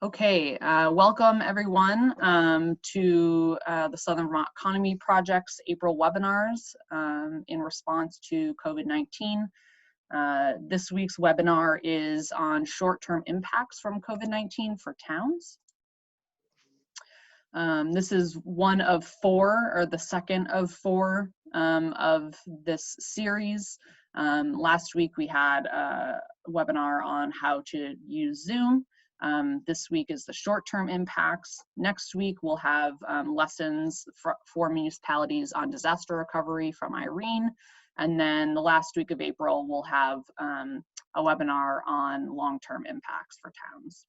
Okay, welcome everyone to the Southern Vermont Economy Project's April webinars in response to COVID-19. This week's webinar is on short-term impacts from COVID-19 for towns. This is one of four, or the second of four of this series. Last week we had a webinar on how to use Zoom. This week is the short-term impacts. Next week we'll have lessons for municipalities on disaster recovery from Irene. And then the last week of April we'll have a webinar on long-term impacts for towns.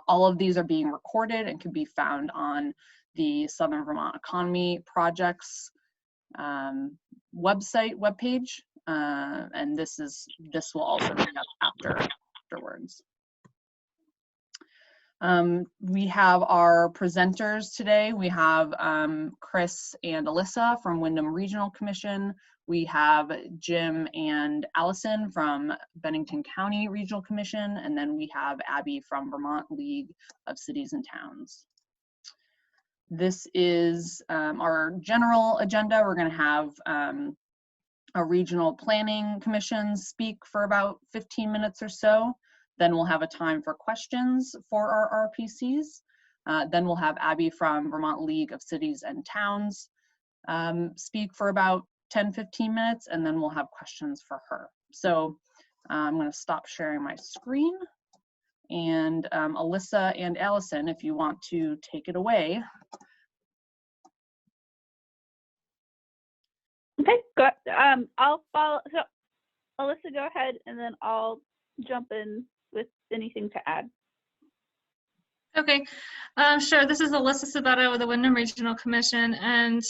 All of these are being recorded and can be found on the Southern Vermont Economy Project's webpage. And this will also be up afterwards. We have our presenters today. We have Chris and Alyssa from Windham Regional Commission. We have Jim and Allison from Bennington County Regional Commission, and then we have Abby from Vermont League of Cities and Towns. This is our general agenda. We're going to have a regional planning commission speak for about 15 minutes or so. Then we'll have a time for questions for our RPCs. Then we'll have Abby from Vermont League of Cities and Towns speak for about 10-15 minutes, and then we'll have questions for her. So I'm going to stop sharing my screen, and Alyssa and Allison, if you want to take it away. Okay, good. I'll follow. So Alyssa, go ahead, and then I'll jump in with anything to add. Okay, sure. This is Alyssa Sabetta with the Windham Regional Commission, and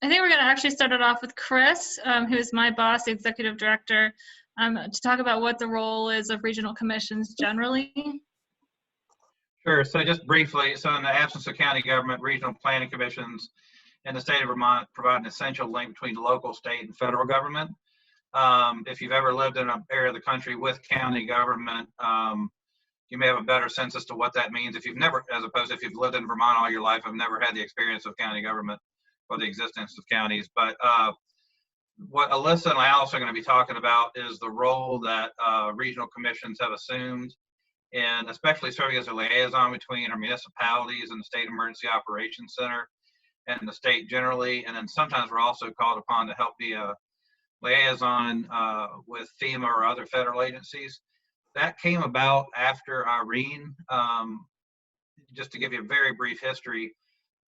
I think we're going to actually start it off with Chris, who is my boss, the executive director, to talk about what the role is of regional commissions generally. Sure. So just briefly, so in the absence of county government, regional planning commissions in the state of Vermont provide an essential link between local, state, and federal government. If you've ever lived in an area of the country with county government, you may have a better sense as to what that means. If you've never, as opposed to if you've lived in Vermont all your life, I've never had the experience of county government or the existence of counties. But what Alyssa and Alice are going to be talking about is the role that regional commissions have assumed, and especially serving as a liaison between our municipalities and the State Emergency Operations Center and the state generally. And then sometimes we're also called upon to help be a liaison with FEMA or other federal agencies. That came about after Irene. Just to give you a very brief history,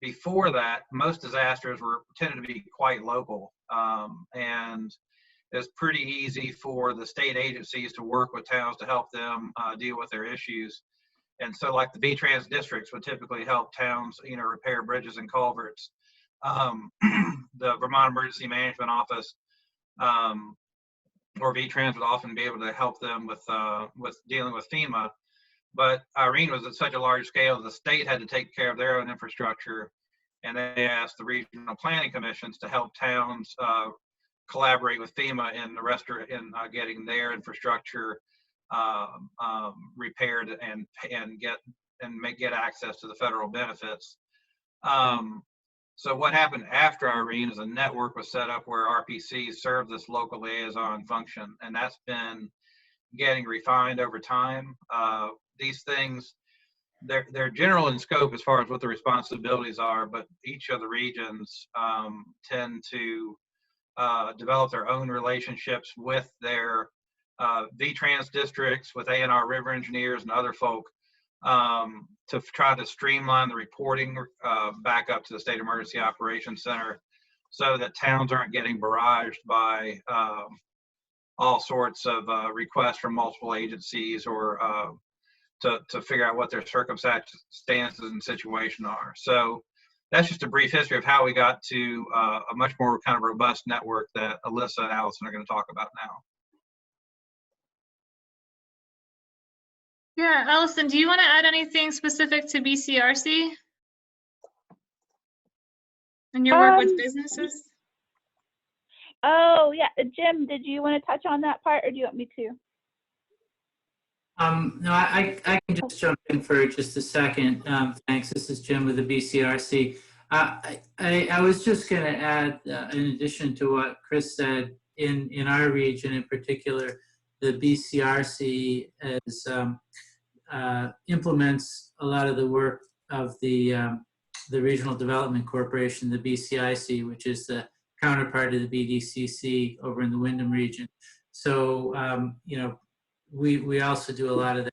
before that, most disasters tended to be quite local, and it's pretty easy for the state agencies to work with towns to help them deal with their issues. And so, like the VTrans districts would typically help towns, repair bridges and culverts. The Vermont Emergency Management Office or VTrans would often be able to help them with dealing with FEMA. But Irene was at such a large scale, the state had to take care of their own infrastructure, and they asked the regional planning commissions to help towns collaborate with FEMA in getting their infrastructure repaired and get access to the federal benefits. So what happened after Irene is a network was set up where RPCs serve this local liaison function, and that's been getting refined over time. These things, they're general in scope as far as what the responsibilities are, but each of the regions tend to develop their own relationships with their VTrans districts, with A&R river engineers and other folk to try to streamline the reporting back up to the State Emergency Operations Center so that towns aren't getting barraged by all sorts of requests from multiple agencies or to figure out what their circumstances and situation are. So that's just a brief history of how we got to a much more kind of robust network that Alyssa and Allison are going to talk about now. Yeah, Allison, do you want to add anything specific to BCRC and your work with businesses? Oh, yeah. Jim, did you want to touch on that part, or do you want me to? No, I can just jump in for just a second. Thanks. This is Jim with the BCRC. I was just going to add, in addition to what Chris said, in our region in particular, the BCRC is, implements a lot of the work of the Regional Development Corporation, the BCIC, which is the counterpart of the BDCC over in the Windham region. So, you know, we also do a lot of the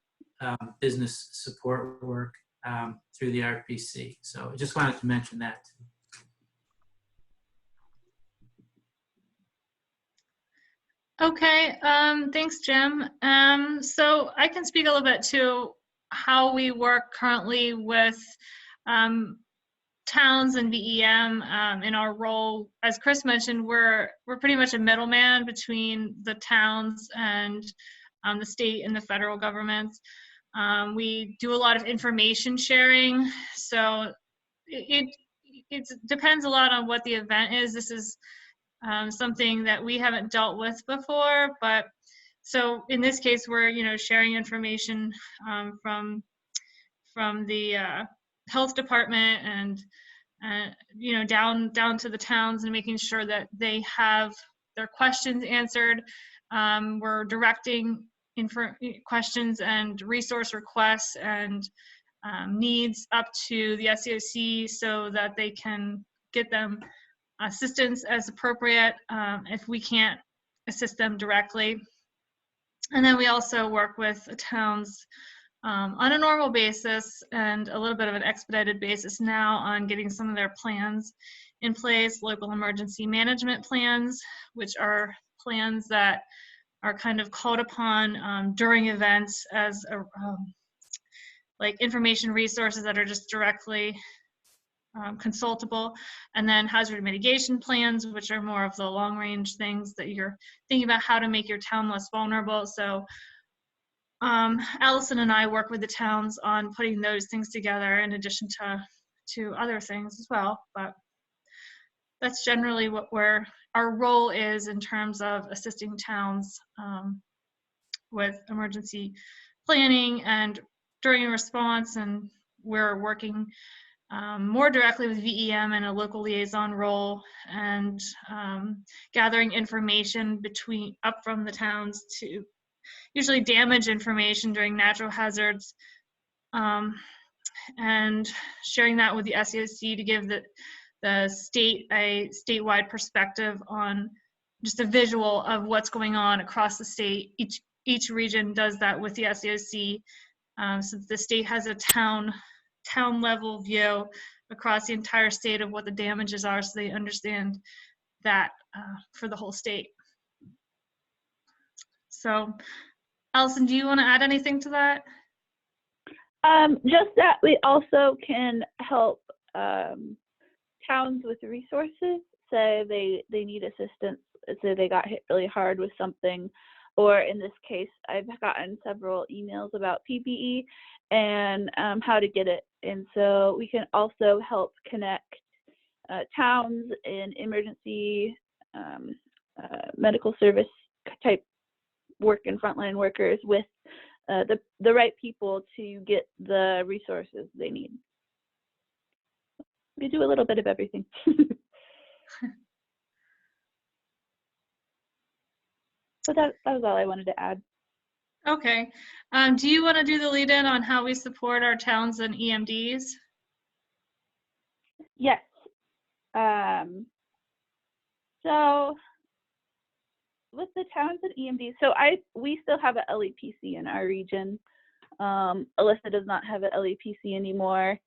business support work through the RPC. So I just wanted to mention that too. Okay, thanks, Jim. So I can speak a little bit to how we work currently with towns and VEM in our role. As Chris mentioned, we're pretty much a middleman between the towns and the state and the federal governments. We do a lot of information sharing, so it depends a lot on what the event is. This is something that we haven't dealt with before, but so in this case, we're sharing information from the health department and down to the towns and making sure that they have their questions answered. We're directing questions and resource requests and needs up to the SCOC so that they can get them assistance as appropriate if we can't assist them directly. And then we also work with the towns on a normal basis and a little bit of an expedited basis now on getting some of their plans in place, local emergency management plans, which are plans that are kind of called upon during events as like information resources that are just directly consultable, and then hazard mitigation plans, which are more of the long range things that you're thinking about how to make your town less vulnerable. So Allison and I work with the towns on putting those things together in addition to other things as well, but that's generally what our role is in terms of assisting towns with emergency planning and during a response. And we're working more directly with VEM in a local liaison role and gathering information up from the towns to usually damage information during natural hazards and sharing that with the SCOC to give the state a statewide perspective on just a visual of what's going on across the state. Each region does that with the SCOC, so the state has a town level view across the entire state of what the damages are, so they understand that for the whole state. So Allison, do you want to add anything to that? Just that we also can help towns with resources. So they need assistance, so they got hit really hard with something, or in this case, I've gotten several emails about PPE and how to get it. And so we can also help connect towns and emergency medical service type work and frontline workers with the right people to get the resources they need. We do a little bit of everything. So that was all I wanted to add. Okay. Do you want to do the lead in on how we support our towns and EMDs? Yes. So with the towns and EMDs, so we still have an LEPC in our region. Alyssa does not have an LEPC anymore.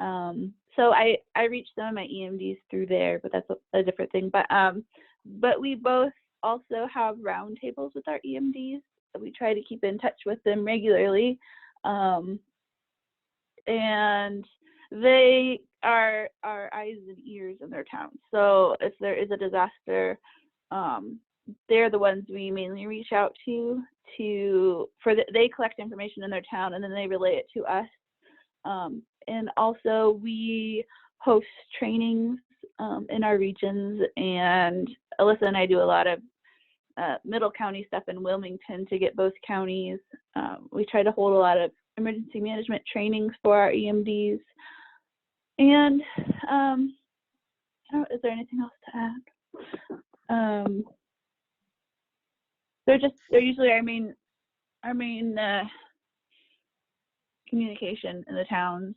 So I reach some of my EMDs through there, but that's a different thing. But we both also have roundtables with our EMDs. We try to keep in touch with them regularly. And they are our eyes and ears in their town. So if there is a disaster, they're the ones we mainly reach out to they collect information in their town and then they relay it to us. And also we host trainings in our regions, and Alyssa and I do a lot of Middle County stuff in Wilmington to get both counties. We try to hold a lot of emergency management trainings for our EMDs. And is there anything else to add? They're usually our main communication in the towns.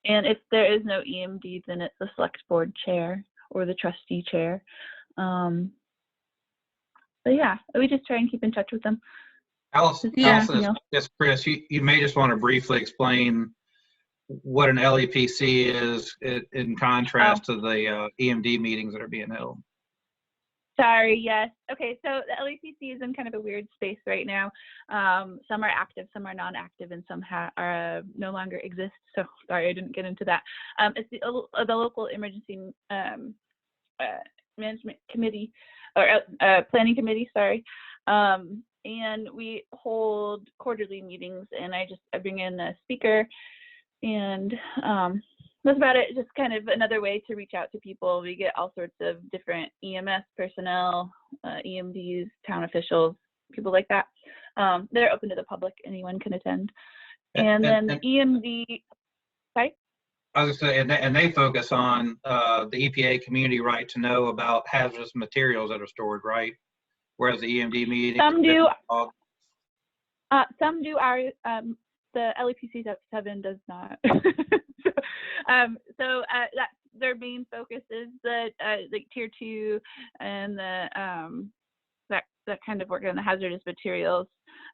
And if there is no EMD, then it's the select board chair or the trustee chair. But yeah, we just try and keep in touch with them. Allison, yes, Chris, you may just want to briefly explain what an LEPC is in contrast to the EMD meetings that are being held. Sorry, yes. Okay, so the LEPC is in kind of a weird space right now. Some are active, some are non-active, and some are no longer exist. So sorry, I didn't get into that. It's the local emergency management committee, or planning committee, sorry. And we hold quarterly meetings, and I bring in a speaker, and that's about it. Just kind of another way to reach out to people. We get all sorts of different EMS personnel, EMDs, town officials, people like that. They're open to the public. Anyone can attend. And then the EMD, sorry? I was going to say, and they focus on the EPA community right to know about hazardous materials that are stored, right? Whereas the EMD meeting. Some do. Some do. The LEPC 7 does not. So that their main focus is the like tier 2 and the that kind of work on the hazardous materials.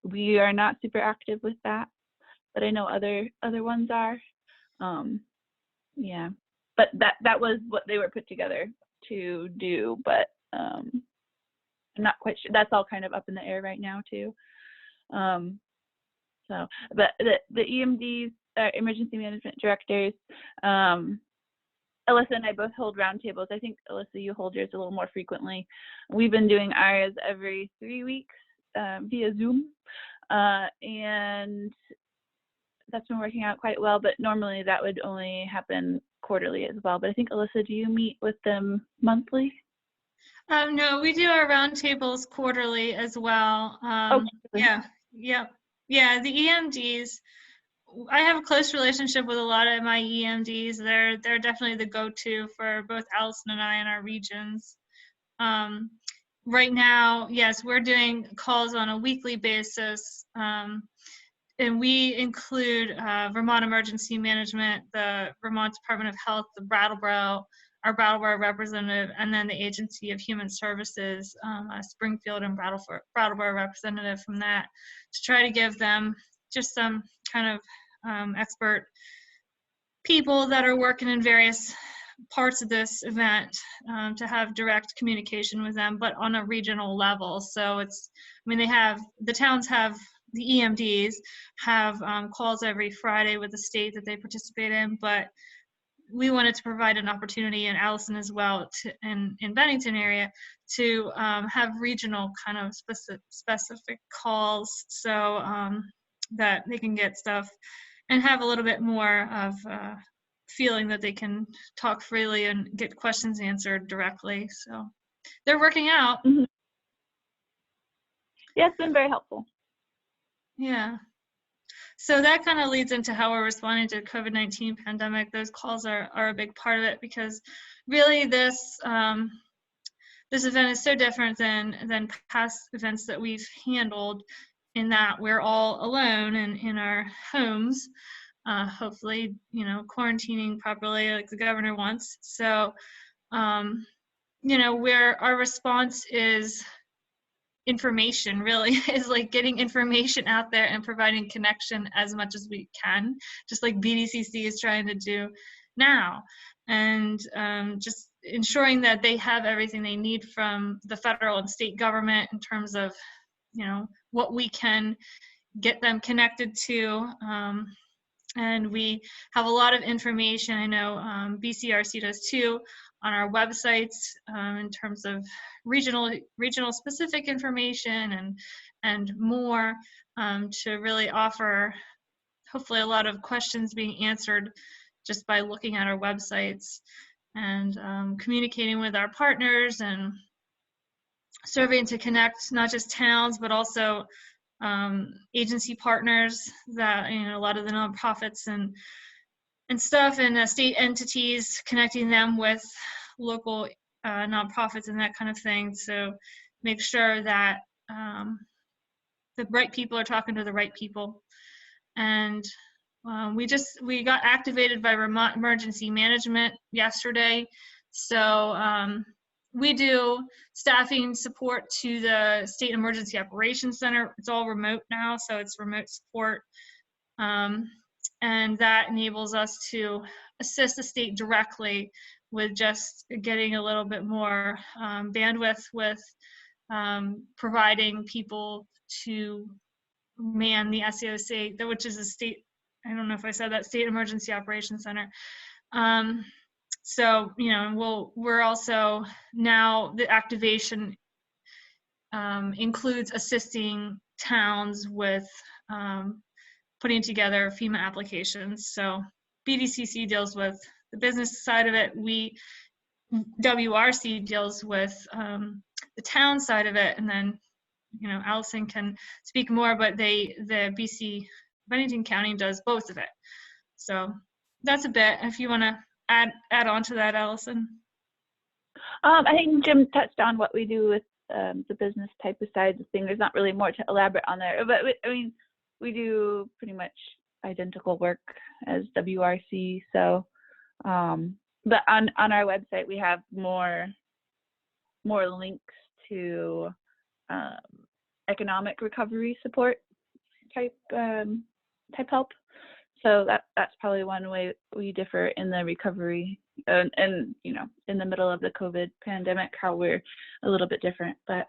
We are not super active with that, but I know other ones are. Yeah, but that was what they were put together to do. But I'm not quite sure. That's all kind of up in the air right now too. So, but the EMDs, emergency management directors, Alyssa and I both hold roundtables. I think, Alyssa, you hold yours a little more frequently. We've been doing ours every 3 weeks via Zoom, and that's been working out quite well, but normally that would only happen quarterly as well. But I think, Alyssa, do you meet with them monthly? No, we do our roundtables quarterly as well. Yeah, the EMDs, I have a close relationship with a lot of my EMDs. They're definitely the go-to for both Allison and I in our regions. Right now, yes, we're doing calls on a weekly basis, and we include Vermont Emergency Management, the Vermont Department of Health, our Brattleboro representative, and then the Agency of Human Services, Springfield and Brattleboro representative from that, to try to give them just some kind of expert people that are working in various parts of this event to have direct communication with them, but on a regional level. So the towns have, the EMDs have calls every Friday with the state that they participate in, but we wanted to provide an opportunity, and Allison as well, in Bennington area, to have regional kind of specific calls, so that they can get stuff and have a little bit more of feeling that they can talk freely and get questions answered directly. So they're working out. Mm-hmm. Yeah, it's been very helpful. Yeah. So that kind of leads into how we're responding to the COVID-19 pandemic. Those calls are a big part of it, because really this event is so different than past events that we've handled, in that we're all alone and in our homes, hopefully, quarantining properly like the governor wants. So, where our response is information, really, is like getting information out there and providing connection as much as we can, just like BDCC is trying to do now, and just ensuring that they have everything they need from the federal and state government in terms of what we can get them connected to, and we have a lot of information. I know BCRC does too, on our websites, in terms of regional specific information and more, to really offer hopefully a lot of questions being answered just by looking at our websites and communicating with our partners and serving to connect not just towns, but also agency partners that, a lot of the nonprofits and stuff, and state entities, connecting them with local nonprofits and that kind of thing. So make sure that the right people are talking to the right people. And we got activated by Vermont Emergency Management yesterday. So we do staffing support to the State Emergency Operations Center. It's all remote now, so it's remote support. And that enables us to assist the state directly with just getting a little bit more bandwidth with providing people to man the SEOC, which is a state, I don't know if I said that, State Emergency Operations Center. So, we're also now, the activation includes assisting towns with putting together FEMA applications. So BDCC deals with the business side of it. WRC deals with the town side of it, and then Allison can speak more, but the BC Bennington County does both of it. So that's a bit. If you want to add on to that, Allison. I think Jim touched on what we do with the business type of side of thing. There's not really more to elaborate on there, but we do pretty much identical work as WRC. So, but on our website we have more links to economic recovery support type help. So that's probably one way we differ in the recovery, and in the middle of the COVID pandemic, how we're a little bit different. But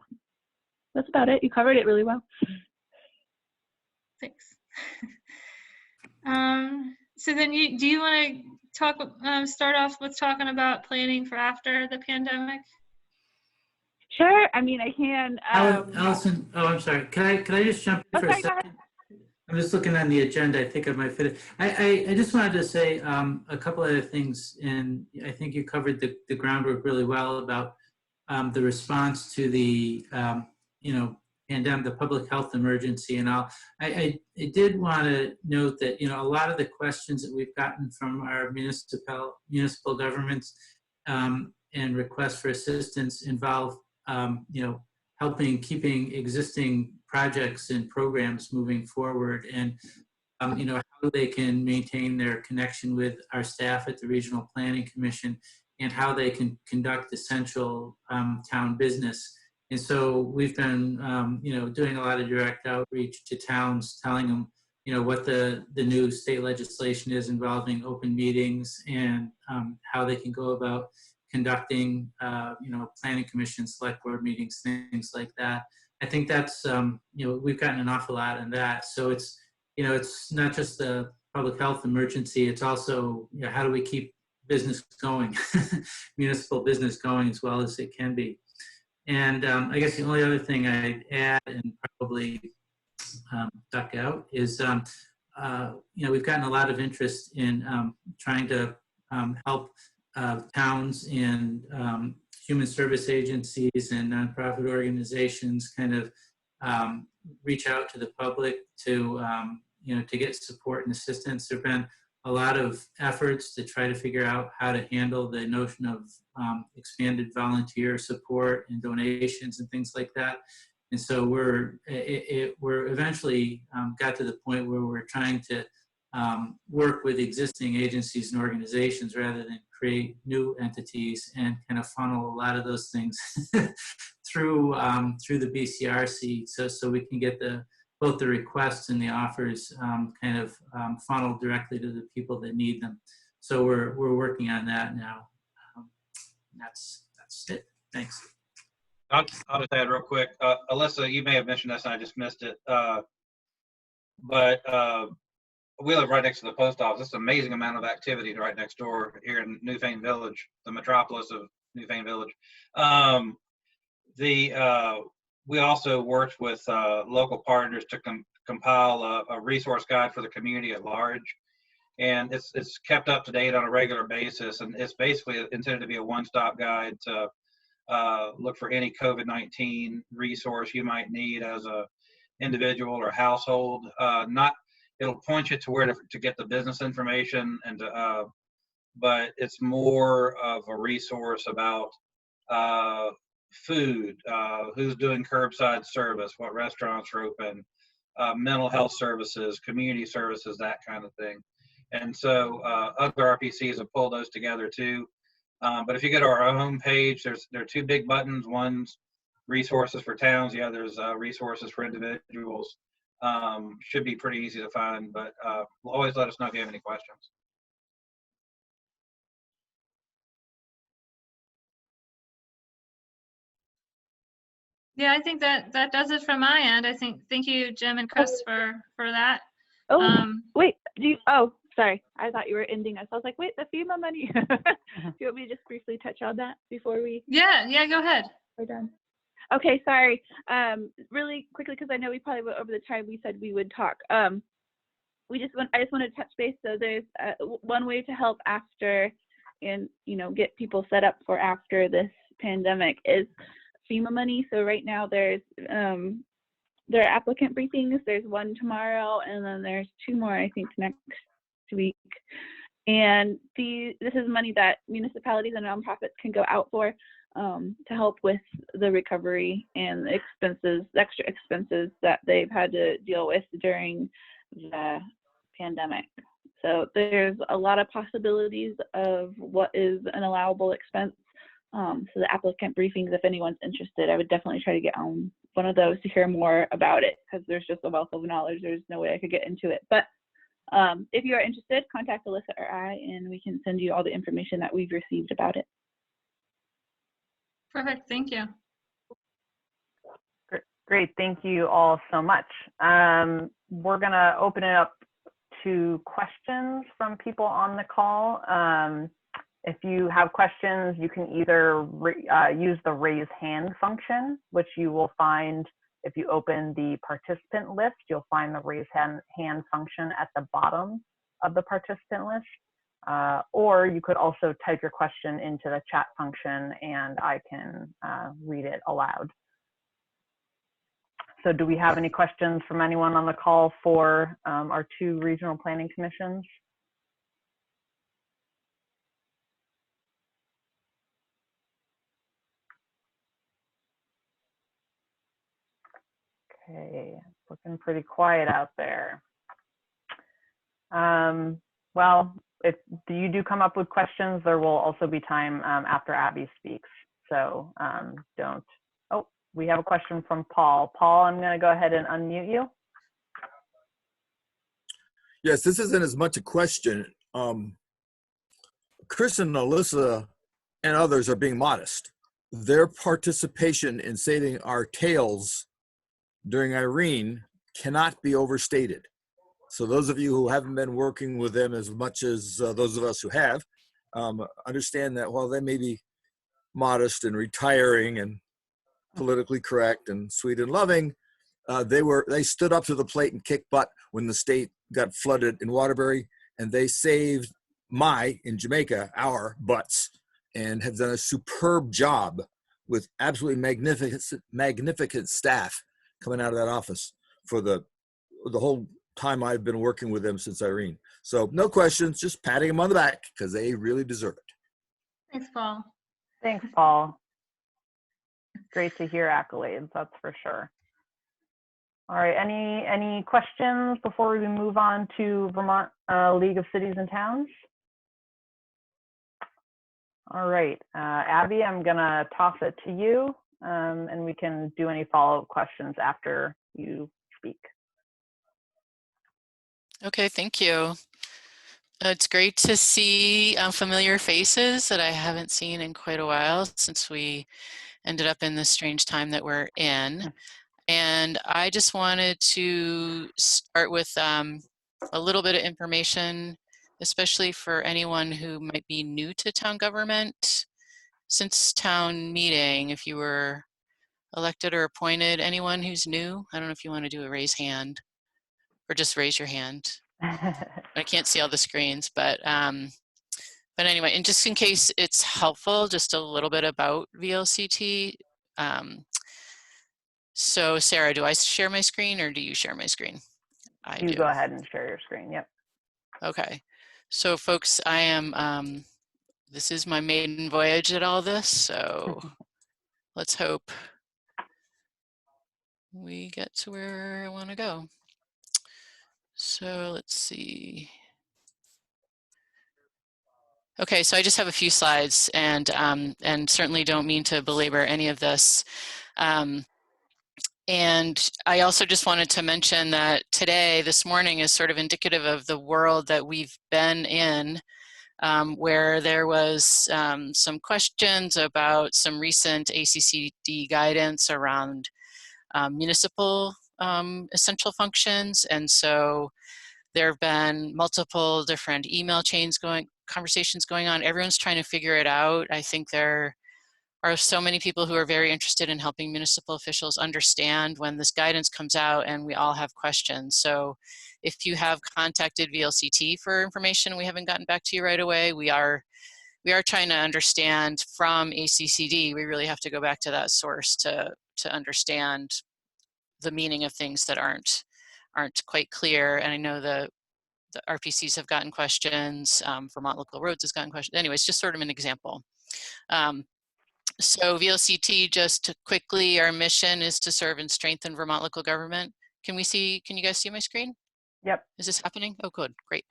that's about it. You covered it really well. Thanks. So then, do you want to start off with talking about planning for after the pandemic? Sure. I can. Allison, I'm sorry. Can I just jump in for a second? I'm just looking on the agenda. I think I might fit it. I just wanted to say a couple other things, and I think you covered the groundwork really well about the response to the pandemic, the public health emergency, and all. I did want to note that a lot of the questions that we've gotten from our municipal governments and requests for assistance involve keeping existing projects and programs moving forward, and how they can maintain their connection with our staff at the Regional Planning Commission, and how they can conduct essential town business. And so we've been doing a lot of direct outreach to towns, telling them what the new state legislation is involving open meetings, and how they can go about conducting planning commission, select board meetings, things like that. I think that's we've gotten an awful lot in that. So it's it's not just the public health emergency, it's also how do we keep business going, municipal business going as well as it can be. And I guess the only other thing I'd add, and probably duck out, is we've gotten a lot of interest in trying to help towns and human service agencies and nonprofit organizations kind of reach out to the public to get support and assistance. There've been a lot of efforts to try to figure out how to handle the notion of expanded volunteer support and donations and things like that. And so we're eventually got to the point where we're trying to work with existing agencies and organizations rather than create new entities, and kind of funnel a lot of those things through the BCRC, so we can get both the requests and the offers kind of funneled directly to the people that need them. So we're working on that now. That's it. Thanks. I'll just add real quick. Alyssa, you may have mentioned this and I just missed it. But we live right next to the post office. It's an amazing amount of activity right next door here in Newfane Village, the metropolis of Newfane Village. We also worked with local partners to compile a resource guide for the community at large. And it's kept up to date on a regular basis. And it's basically intended to be a one-stop guide to look for any COVID-19 resource you might need as a individual or household. It'll point you to where to get the business information, and but it's more of a resource about food, who's doing curbside service, what restaurants are open, mental health services, community services, that kind of thing. And so other RPCs have pulled those together too. But if you go to our home page, there are two big buttons. One's resources for towns, the other's resources for individuals. Should be pretty easy to find, but always let us know if you have any questions. Yeah, I think that does it from my end. I think, thank you, Jim and Chris, for that. Oh, wait, sorry. I thought you were ending us. I was like, wait, the FEMA money. Do you want me to just briefly touch on that before we? Yeah, go ahead. We're done. Okay, sorry. Really quickly, because I know we probably went over the time we said we would talk. I just want to touch base. So there's one way to help after, and get people set up for after this pandemic is FEMA money. So right now there are applicant briefings. There's one tomorrow, and then there's two more, I think, next week. And this is money that municipalities and nonprofits can go out for to help with the recovery and the extra expenses that they've had to deal with during the pandemic. So there's a lot of possibilities of what is an allowable expense. So the applicant briefings, if anyone's interested, I would definitely try to get on one of those to hear more about it, because there's just a wealth of knowledge. There's no way I could get into it. But if you are interested, contact Alyssa or I, and we can send you all the information that we've received about it. Perfect, thank you. Great, thank you all so much. We're gonna open it up to questions from people on the call. If you have questions, you can either use the raise hand function, which you will find if you open the participant list. You'll find the raise hand function at the bottom of the participant list. Or you could also type your question into the chat function, and I can read it aloud. So do we have any questions from anyone on the call for our two regional planning commissions? Okay, looking pretty quiet out there. Well, if you do come up with questions, there will also be time after Abby speaks. So don't. Oh, we have a question from Paul. Paul, I'm going to go ahead and unmute you. Yes, this isn't as much a question. Chris and Alyssa and others are being modest. Their participation in saving our tails during Irene cannot be overstated. So those of you who haven't been working with them as much as those of us who have, understand that while they may be modest and retiring and politically correct and sweet and loving, they stood up to the plate and kicked butt when the state got flooded in Waterbury, and they saved in Jamaica, our butts, and have done a superb job with absolutely magnificent staff coming out of that office for the whole time I've been working with them since Irene. So no questions, just patting them on the back because they really deserve it. Thanks, Paul. Thanks, Paul. Great to hear accolades, that's for sure. All right, any questions before we move on to Vermont League of Cities and Towns? All right, Abby, I'm gonna toss it to you, and we can do any follow-up questions after you speak. Okay, thank you. It's great to see familiar faces that I haven't seen in quite a while since we ended up in this strange time that we're in. And I just wanted to start with a little bit of information, especially for anyone who might be new to town government. Since town meeting, if you were elected or appointed, anyone who's new, I don't know if you want to do a raise hand or just raise your hand. I can't see all the screens, but if But anyway, and just in case it's helpful, just a little bit about VLCT. So Sarah, do I share my screen or do you share my screen? I You do. go ahead and share your screen. Yep. Okay. So folks, I am, this is my maiden voyage at all this, so let's hope we get to where I want to go. So let's see. Okay, so I just have a few slides, and certainly don't mean to belabor any of this. And I also just wanted to mention that today, this morning, is sort of indicative of the world that we've been in, where there was some questions about some recent ACCD guidance around municipal essential functions. And so there have been multiple different email chains conversations going on. Everyone's trying to figure it out. I think there are so many people who are very interested in helping municipal officials understand when this guidance comes out, and we all have questions. So if you have contacted VLCT for information, we haven't gotten back to you right away, we are trying to understand from ACCD. We really have to go back to that source to understand the meaning of things that aren't quite clear. And I know the RPCs have gotten questions, Vermont Local Roads has gotten questions. Anyways, just sort of an example. So VLCT, just to quickly, our mission is to serve and strengthen Vermont local government. Can you guys see my screen? Yep. Is this happening? Oh, good, great.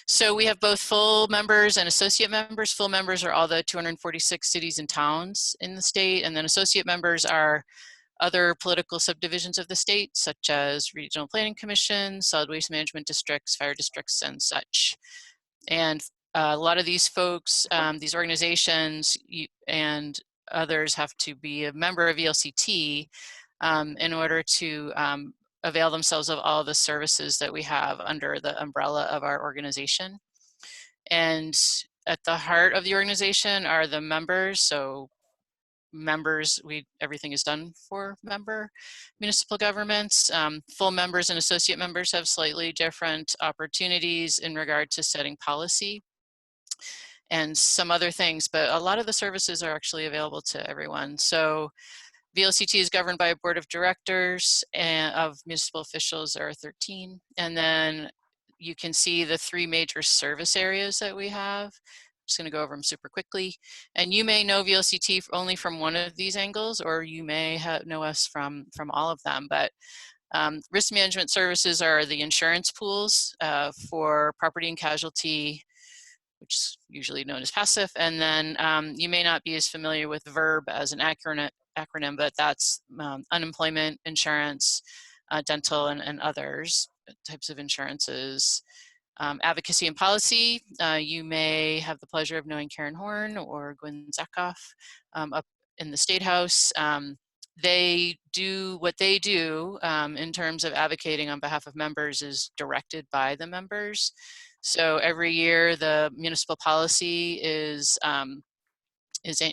So we have both full members and associate members. Full members are all the 246 cities and towns in the state, and then associate members are other political subdivisions of the state, such as regional planning commissions, solid waste management districts, fire districts, and such. And a lot of these folks, these organizations and others have to be a member of VLCT in order to avail themselves of all the services that we have under the umbrella of our organization. And at the heart of the organization are the members. So members, everything is done for member municipal governments. Full members and associate members have slightly different opportunities in regard to setting policy and some other things, but a lot of the services are actually available to everyone. So VLCT is governed by a board of directors and of municipal officials. There are 13. And then you can see the 3 major service areas that we have. I'm just gonna go over them super quickly. And you may know VLCT only from one of these angles, or you may know us from all of them. But risk management services are the insurance pools for property and casualty, which is usually known as PASIF. And then you may not be as familiar with VERB as an acronym, but that's unemployment insurance, dental, and others types of insurances. Advocacy and policy, you may have the pleasure of knowing Karen Horn or Gwen Zakoff up in the State House. They do what they do in terms of advocating on behalf of members is directed by the members. So every year the municipal policy is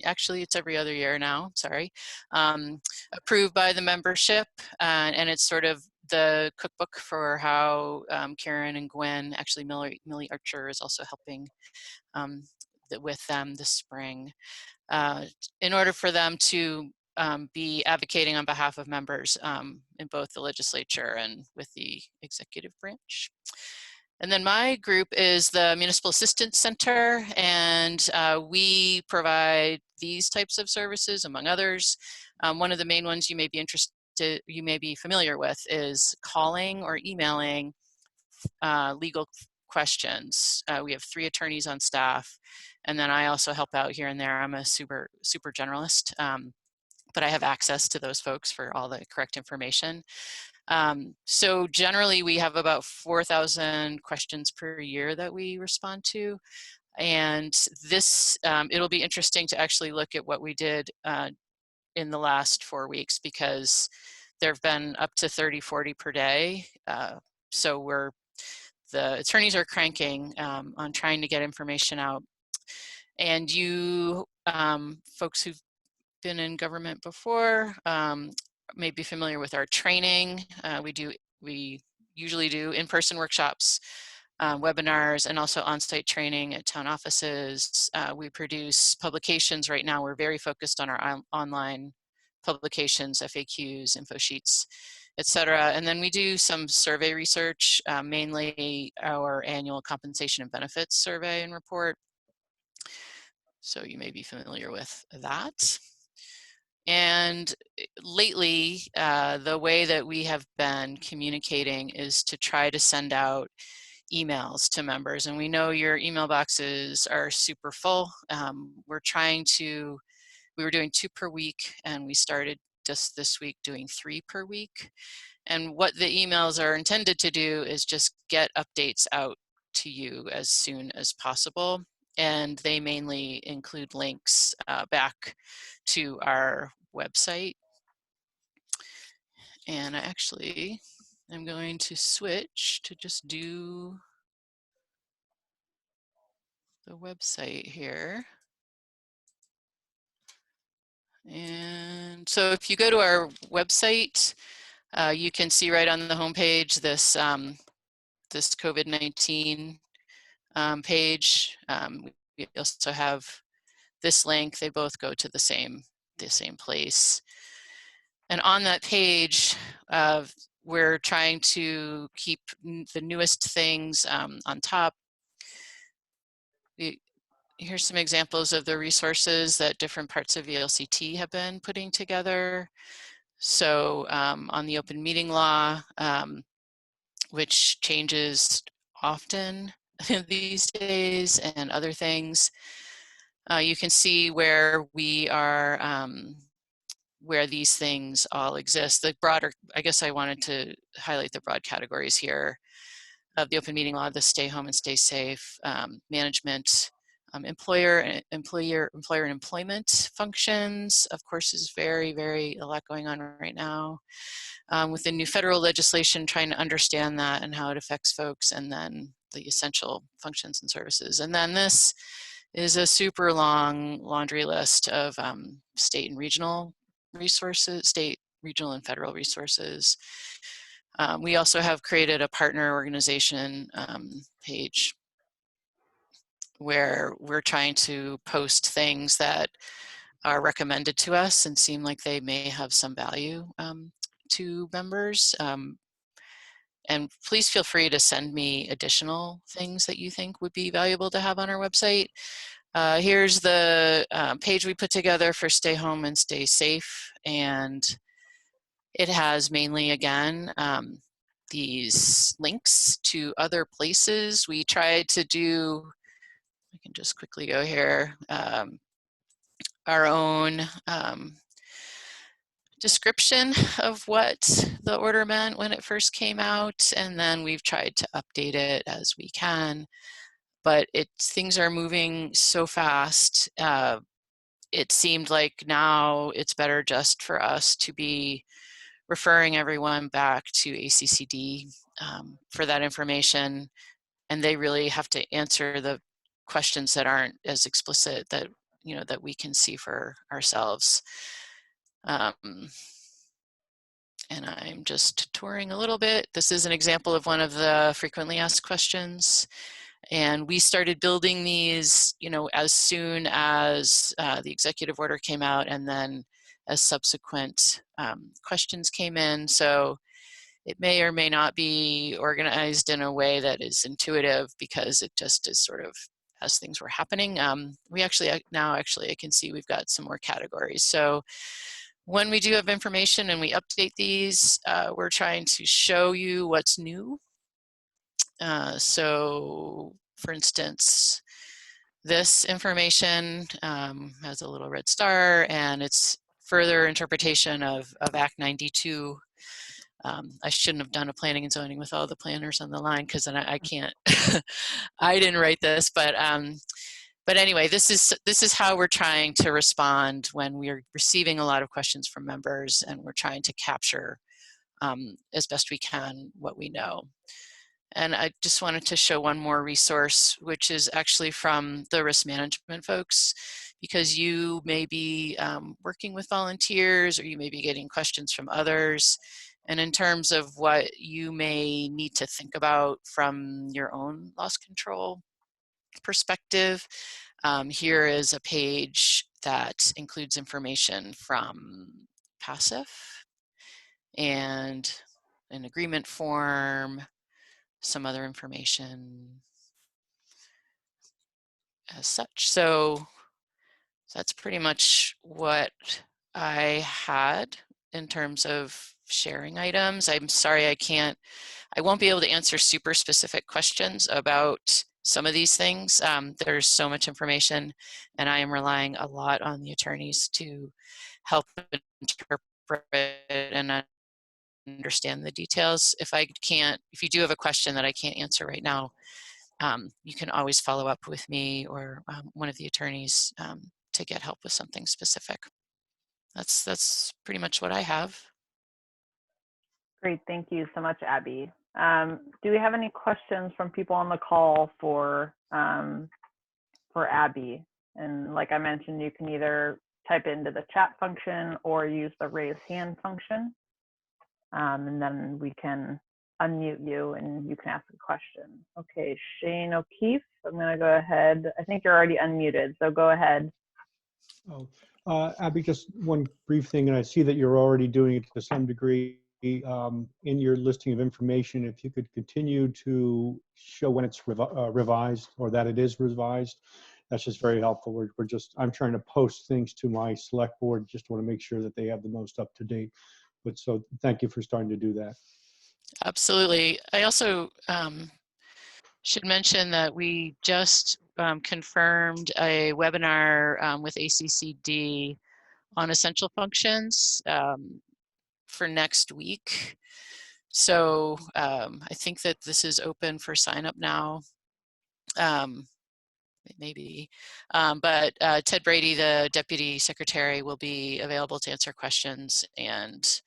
actually, it's every other year now, sorry, approved by the membership, and it's sort of the cookbook for how Karen and Gwen, actually Millie Archer is also helping with them this spring, in order for them to be advocating on behalf of members in both the legislature and with the executive branch. And then my group is the Municipal Assistance Center, and we provide these types of services, among others. One of the main ones you may be familiar with is calling or emailing legal questions. We have 3 attorneys on staff, and then I also help out here and there. I'm a super generalist, but I have access to those folks for all the correct information. So generally we have about 4,000 questions per year that we respond to. And this, it'll be interesting to actually look at what we did in the last 4 weeks, because there have been up to 30, 40 per day. So the attorneys are cranking on trying to get information out. And you folks who've been in government before may be familiar with our training. We usually do in-person workshops webinars, and also on-site training at town offices. We produce publications. Right now we're very focused on our online publications, FAQs, info sheets, etc. And then we do some survey research, mainly our annual compensation and benefits survey and report. So you may be familiar with that. And lately, the way that we have been communicating is to try to send out emails to members. And we know your email boxes are super full. We were doing 2 per week, and we started just this week doing 3 per week. And what the emails are intended to do is just get updates out to you as soon as possible. And they mainly include links back to our website. And I'm going to switch to just do the website here. And so if you go to our website, you can see right on the homepage this this COVID-19 page. We also have this link. They both go to the same place. And on that page, we're trying to keep the newest things on top. Here's some examples of the resources that different parts of VLCT have been putting together. So on the open meeting law, which changes often these days, and other things, you can see where we are, where these things all exist. The broader, I guess I wanted to highlight the broad categories here of the open meeting law: the stay home and stay safe, management, employer and employment functions, of course, is a lot going on right now. With the new federal legislation, trying to understand that and how it affects folks, and then the essential functions and services. And then this is a super long laundry list of state and regional resources, state, regional, and federal resources. We also have created a partner organization page where we're trying to post things that are recommended to us and seem like they may have some value to members. And please feel free to send me additional things that you think would be valuable to have on our website. Here's the page we put together for Stay Home and Stay Safe. And it has mainly, again, these links to other places. We tried to do, I can just quickly go here, our own description of what the order meant when it first came out, and then we've tried to update it as we can. But things are moving so fast. It seemed like now it's better just for us to be referring everyone back to ACCD for that information, and they really have to answer the questions that aren't as explicit that that we can see for ourselves. And I'm just touring a little bit. This is an example of one of the frequently asked questions. And we started building these, as soon as the executive order came out, and then as subsequent questions came in. So it may or may not be organized in a way that is intuitive, because it just is sort of as things were happening. We actually, now I can see we've got some more categories. So when we do have information and we update these, we're trying to show you what's new. So for instance, this information has a little red star, and it's further interpretation of Act 92. I shouldn't have done a planning and zoning with all the planners on the line, because then I can't, I didn't write this, but anyway, this is how we're trying to respond when we're receiving a lot of questions from members, and we're trying to capture as best we can what we know. And I just wanted to show one more resource, which is actually from the risk management folks, because you may be working with volunteers, or you may be getting questions from others. And in terms of what you may need to think about from your own loss control perspective, here is a page that includes information from PASIF and an agreement form, some other information as such. So that's pretty much what I had in terms of sharing items. I'm sorry I won't be able to answer super specific questions about some of these things. There's so much information, and I am relying a lot on the attorneys to help interpret and understand the details. If you do have a question that I can't answer right now, you can always follow up with me or one of the attorneys to get help with something specific. That's pretty much what I have. Great, thank you so much, Abby. Do we have any questions from people on the call for Abby? And like I mentioned, you can either type into the chat function or use the raise hand function. And then we can unmute you and you can ask a question. Okay, Shane O'Keefe, I'm gonna go ahead. I think you're already unmuted, so go ahead. Oh, Abby, just one brief thing, and I see that you're already doing it to some degree in your listing of information. If you could continue to show when it's revised or that it is revised, that's just very helpful. I'm trying to post things to my select board, just want to make sure that they have the most up to date. But so thank you for starting to do that. Absolutely. I also should mention that we just confirmed a webinar with ACCD on essential functions for next week. So I think that this is open for sign up now. Maybe, but Ted Brady, the Deputy Secretary, will be available to answer questions, and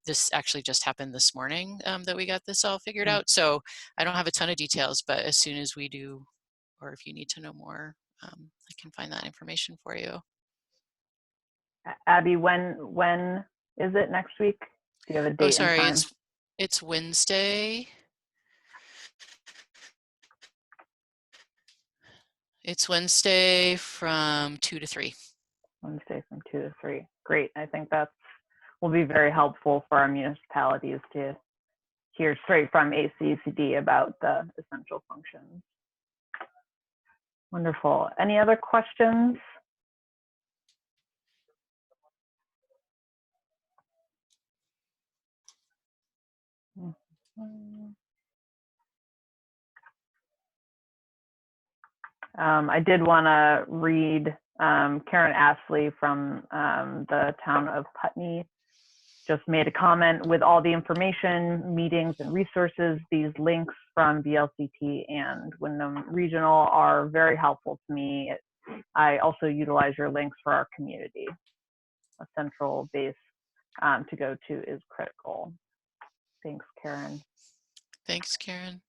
this actually just happened this morning that we got this all figured out. So I don't have a ton of details, but as soon as we do, or if you need to know more, I can find that information for you. Abby, when is it next week? Do you have a date? Oh, sorry, and time? it's Wednesday. It's Wednesday from 2 to 3. Wednesday from 2 to 3. Great. I think that will be very helpful for our municipalities to hear straight from ACCD about the essential functions. Wonderful. Any other questions? I did want to read Karen Astley from the town of Putney just made a comment. With all the information, meetings, and resources, these links from VLCT and Wyndham Regional are very helpful to me. I also utilize your links for our community. A central base to go to is critical. Thanks, Karen. Thanks, Karen.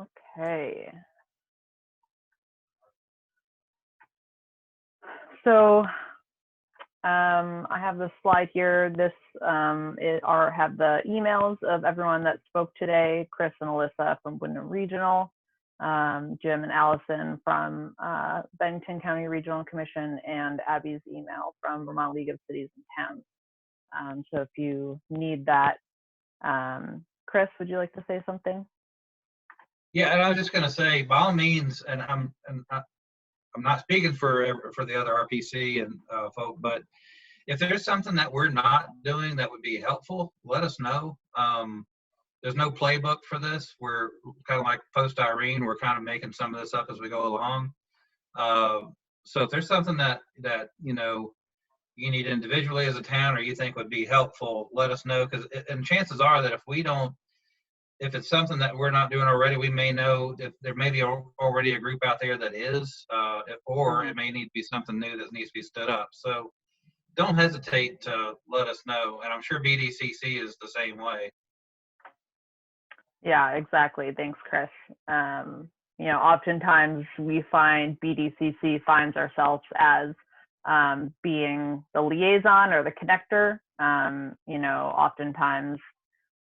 Okay. So I have the slide here. This have the emails of everyone that spoke today: Chris and Alyssa from Wyndham Regional, Jim and Allison from Bennington County Regional Commission, and Abby's email from Vermont League of Cities and Towns. So if you need that, Chris, would you like to say something? Yeah, and I was just going to say, by all means, and I'm not speaking for the other RPC and folk, but if there's something that we're not doing that would be helpful, let us know. There's no playbook for this. We're kind of like post Irene. We're kind of making some of this up as we go along. So if there's something that you know you need individually as a town or you think would be helpful, let us know. And chances are that if it's something that we're not doing already, we may know that there may be already a group out there that is, or it may need to be something new that needs to be stood up. So don't hesitate to let us know. And I'm sure BDCC is the same way. Yeah, exactly. Thanks, Chris. You know, oftentimes we find BDCC finds ourselves as being the liaison or the connector. Oftentimes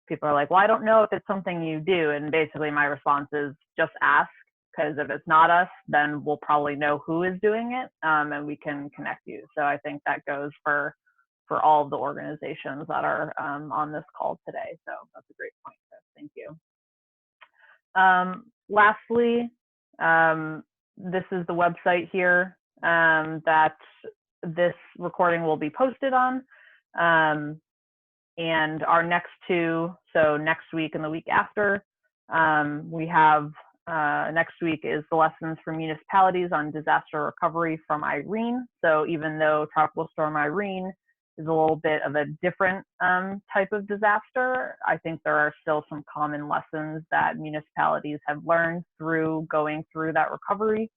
people are like, well, I don't know if it's something you do. And basically my response is just ask, because if it's not us, then we'll probably know who is doing it, and we can connect you. So I think that goes for all of the organizations that are on this call today. So that's a great point, Chris. Thank you. Lastly, this is the website here that this recording will be posted on. And our next two, so next week and the week after, we have next week is the lessons for municipalities on disaster recovery from Irene. So even though Tropical Storm Irene is a little bit of a different type of disaster, I think there are still some common lessons that municipalities have learned through going through that recovery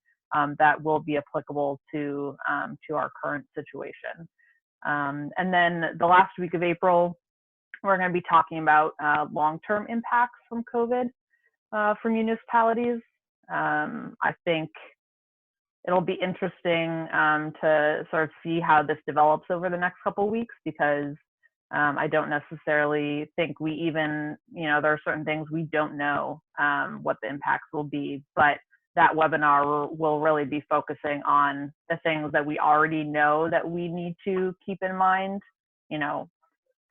that will be applicable to our current situation. And then the last week of April, we're going to be talking about long-term impacts from COVID for municipalities. I think it'll be interesting to sort of see how this develops over the next couple of weeks, because I don't necessarily think we even, there are certain things we don't know what the impacts will be, but that webinar will really be focusing on the things that we already know that we need to keep in mind,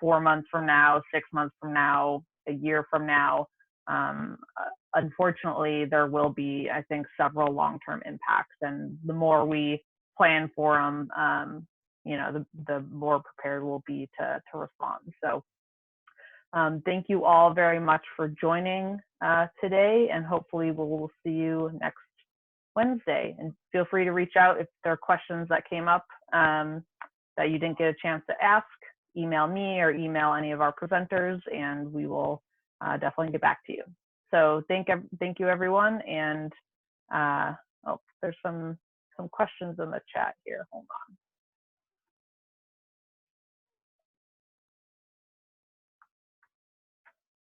4 months from now, 6 months from now, a year from now. Unfortunately, there will be, I think, several long-term impacts, and the more we plan for them, the more prepared we'll be to respond. So thank you all very much for joining today, and hopefully we'll see you next Wednesday. And feel free to reach out if there are questions that came up that you didn't get a chance to ask. Email me or email any of our presenters, and we will definitely get back to you. So thank you, everyone. And there's some questions in the chat here. Hold on.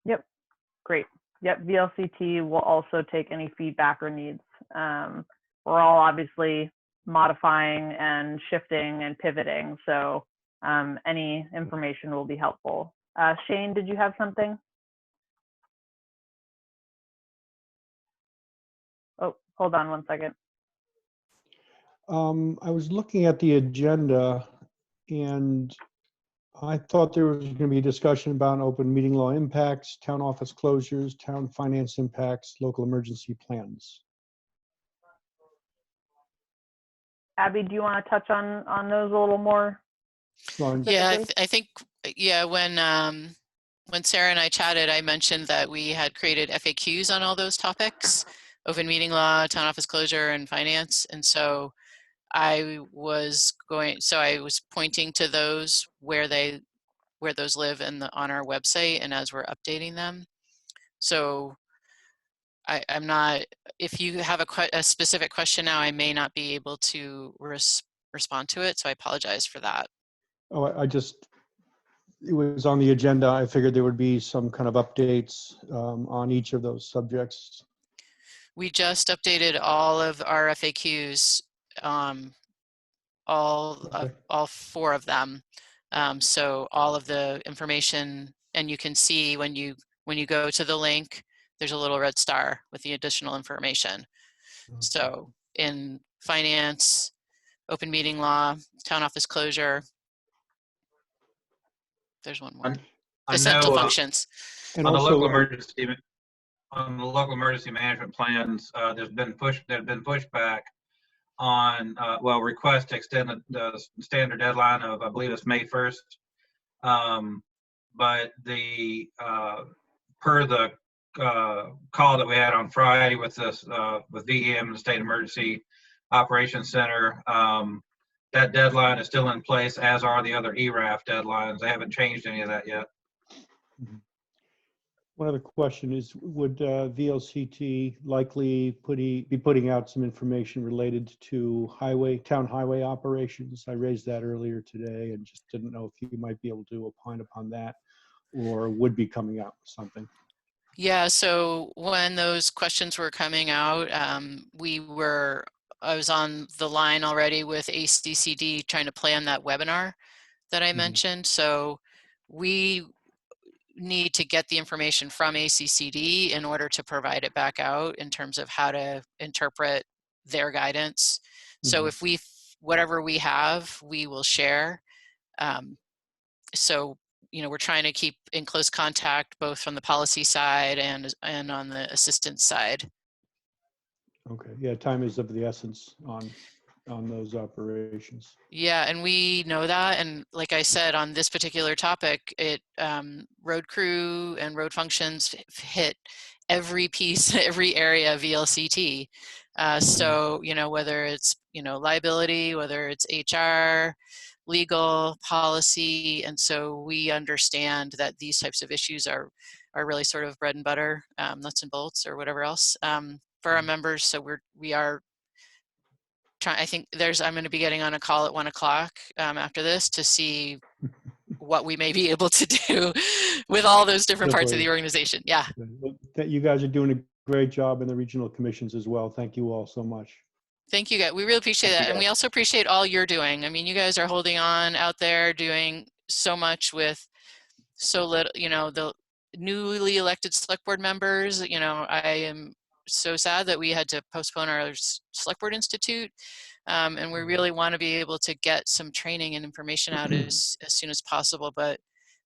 Yep, great. Yep, VLCT will also take any feedback or needs. We're all obviously modifying and shifting and pivoting, so any information will be helpful. Shane, did you have something? Oh, hold on one second. I was looking at the agenda, and I thought there was going to be a discussion about open meeting law impacts, town office closures, town finance impacts, local emergency plans. Abby, do you want to touch on those a little more? Yeah, I think, when Sarah and I chatted, I mentioned that we had created FAQs on all those topics, open meeting law, town office closure, and finance. And so I was pointing to those where those live on our website and as we're updating them. So I'm not, if you have a specific question now, I may not be able to respond to it. So I apologize for that. Oh, it was on the agenda. I figured there would be some kind of updates on each of those subjects. We just updated all of our FAQs, all 4 of them. So all of the information, and you can see when you go to the link, there's a little red star with the additional information. Okay. So in finance, open meeting law, town office closure, there's one more. Essential functions. And on also, the local emergency management plans, there's been pushback on request to extend the standard deadline of, I believe it's May 1st. But the per the call that we had on Friday with this with VEM, the State Emergency Operations Center, that deadline is still in place, as are the other ERAF deadlines. They haven't changed any of that yet. One other question is, would VLCT likely be putting out some information related to town highway operations? I raised that earlier today and just didn't know if you might be able to opine upon that, or would be coming out with something. Yeah, so when those questions were coming out, we were I was on the line already with ACCD trying to plan that webinar that I mentioned. So we need to get the information from ACCD in order to provide it back out in terms of how to interpret their guidance. So if whatever we have, we will share. So, you know, we're trying to keep in close contact, both from the policy side and on the assistance side. Okay, yeah, time is of the essence on those operations. Yeah, and we know that. And like I said, on this particular topic, road crew and road functions hit every piece, every area of VLCT. So, you know, whether it's, you know, liability, whether it's HR, legal, policy. And so we understand that these types of issues are really sort of bread and butter, nuts and bolts or whatever else for our members. So we are trying, I think I'm going to be getting on a call at 1 o'clock after this to see what we may be able to do with all those different parts of the organization. Yeah. That you guys are doing a great job in the regional commissions as well. Thank you all so much. Thank you guys. We really appreciate that. And we also appreciate all you're doing. I mean, you guys are holding on out there doing so much with so little, you know, the newly elected select board members. You know, I am so sad that we had to postpone our select board institute. And we really want to be able to get some training and information out as soon as possible. But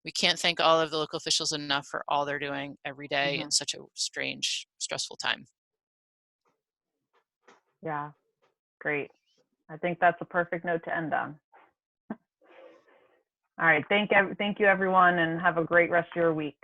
we can't thank all of the local officials enough for all they're doing every day in such a strange, stressful time. Yeah, great. I think that's a perfect note to end on. All right, thank you everyone, and have a great rest of your week.